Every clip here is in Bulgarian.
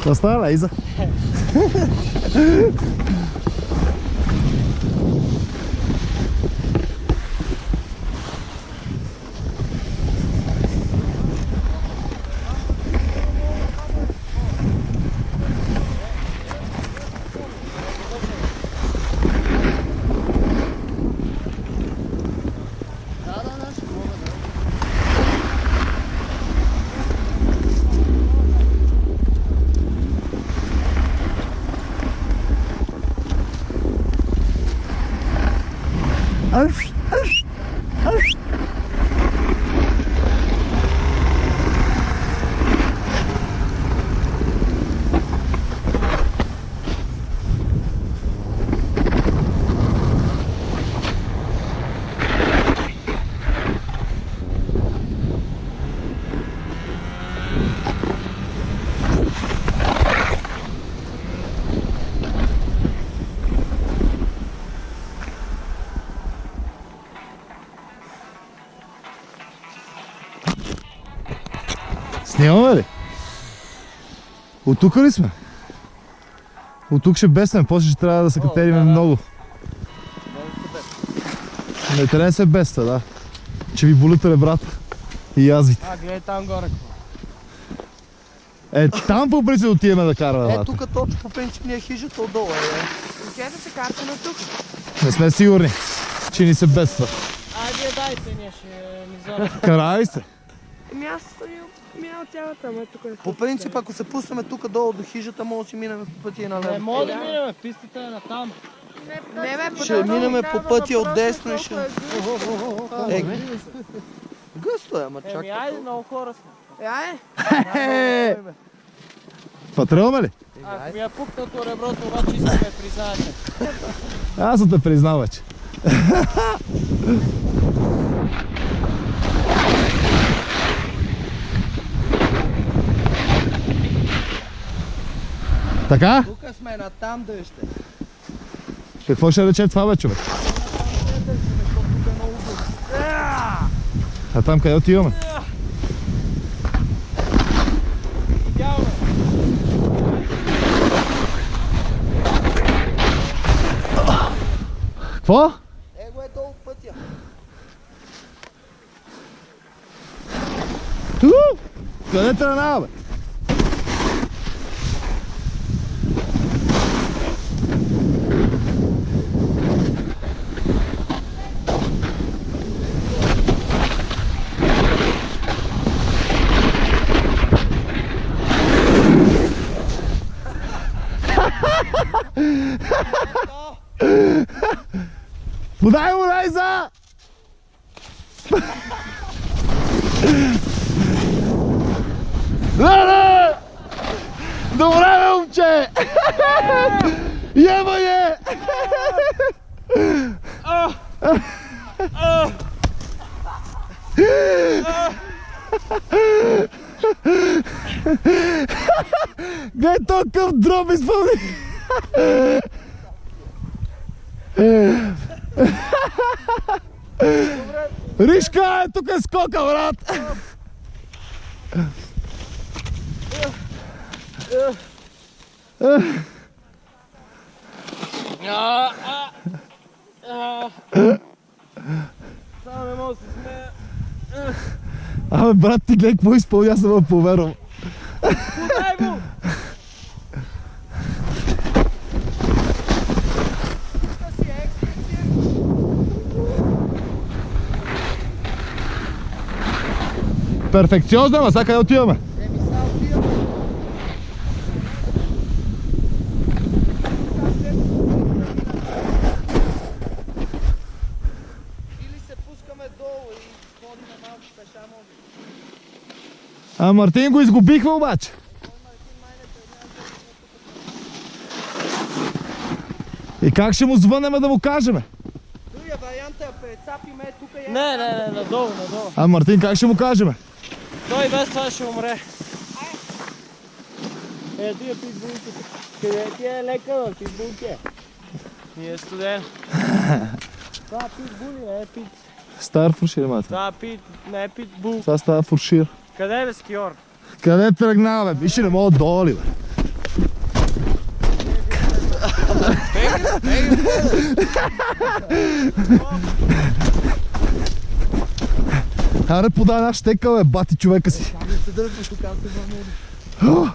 Šta stala iza? Снимаме ли? От тук ли сме? От тук ще беснем, после ще трябва да се катериме много. Не трябва да се беста, да. Че ви болят ребрата и язвите. Гледай там горе. Там по принцип отиваме да караме. Тук точно по принцип ни е хижата отдолу. Къде да се карате на тук? Не сме сигурни, че ни се бества. Айде дайте, ние ще ни вземем. Карай се! Аз минал цялата, ама тук е. По принцип, ако се пуснем тук долу до хижата, може да си минем по пътя и налево. Не може да минем, пистата е натам. Ще минем по пътя от десно и ще... Гъсто е, ама чакай. Айде, много хора сме. Това тръгваме ли? Ако ми е пукнато реброто, обаче искаме да признаете. Аз съм те признал вече. Така? Тук сме на там дъще. Какво ще рече това, бе, човек? А там къде отиваме? Какво? Его е долу пътя. Къде тръгнава, бе? Подай му, Райза! Леле! Добре, бе, момче! Еба я! Гледай то къв дроб изпълни! Ришка, тук е скока, брат! Само не мога да се смея. Абе, брат, ти гледай какво изпълня, аз съм повярвам. Подай му! Перфекциозно, ама сега къде отиваме? Или се пускаме долу и ходим малко пеша, може. А Мартин го изгубихме обаче. И как ще му звънем да му кажем? Другия вариант е прецапиме тук и... Не, надолу, надолу. А Мартин как ще му кажем? Той без това ще умре. Тия питбулки. Къде ти е лека, бе, питбулки? Ни е студен. Това питбули, не е пит. Стар фуршир, мата. Това не е питбул. Това става фуршир. Къде е бе скиор? Къде тръгнава, бе? Виж, не мога долу ли, бе? Аре, подай една щека, бе, бати човека си. Там не се дръпва, тук аз се върна.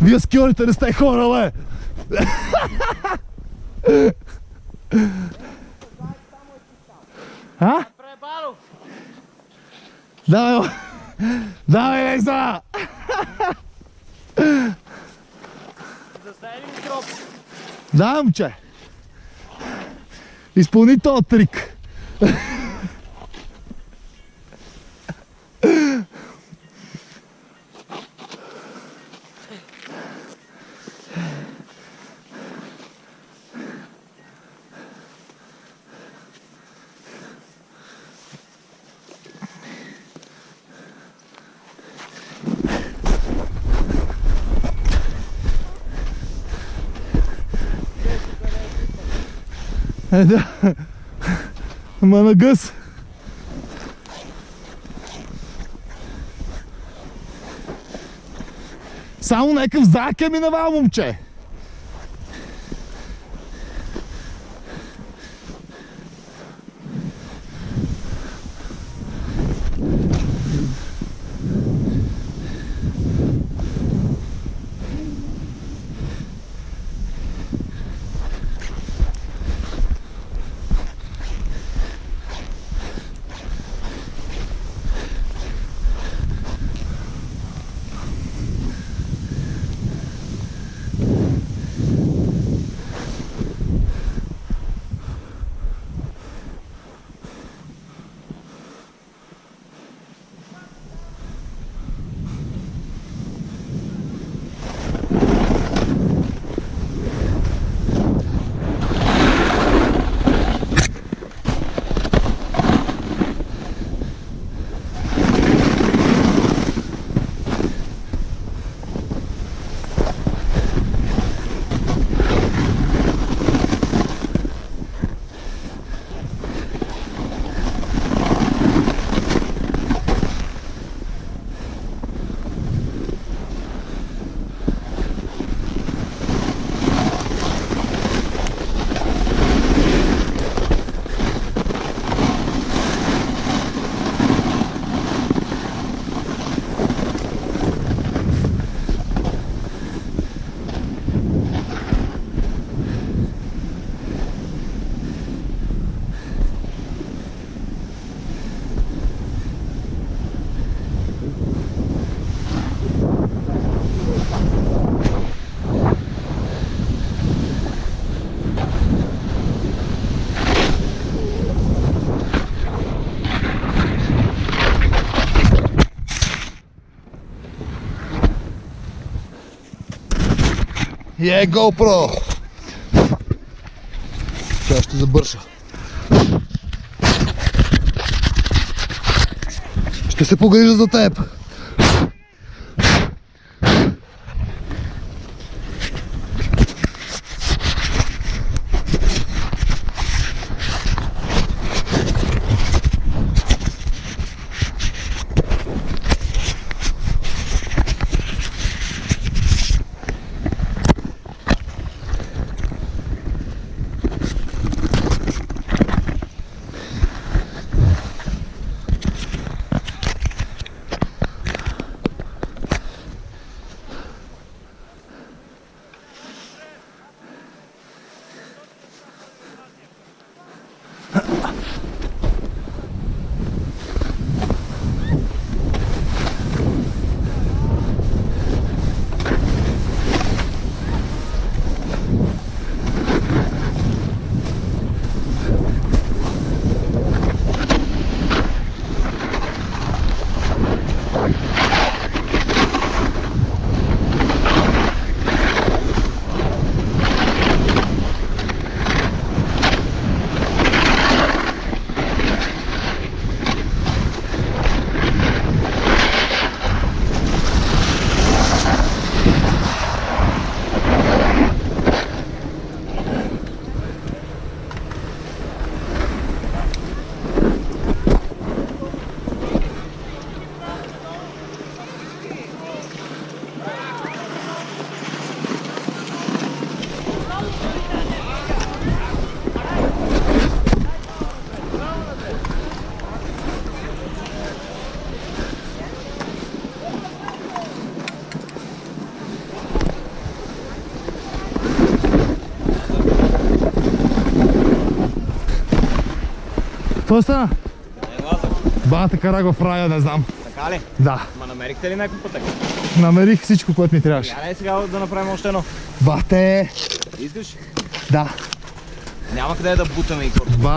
Вие скиорите не сте хора, бе! А? Пребало! Давай, бе! Давай, Лекса! Застави ми троп. Да, момче! Изпълни този трик! Да. Ама на гъс. Само някакъв заек е минавал, момче. GoPro! Сега ще забърша. Ще се погрижа за теб. Що стана? Не, Лазар. Бата кара го в рая, не знам. Така ли? Да. Ма намерихте ли някой пътък? Намерих всичко, което ми трябваше. Я не сега да направим още едно. Бате! Искаш? Да. Няма къде да бутаме и какво. Бате!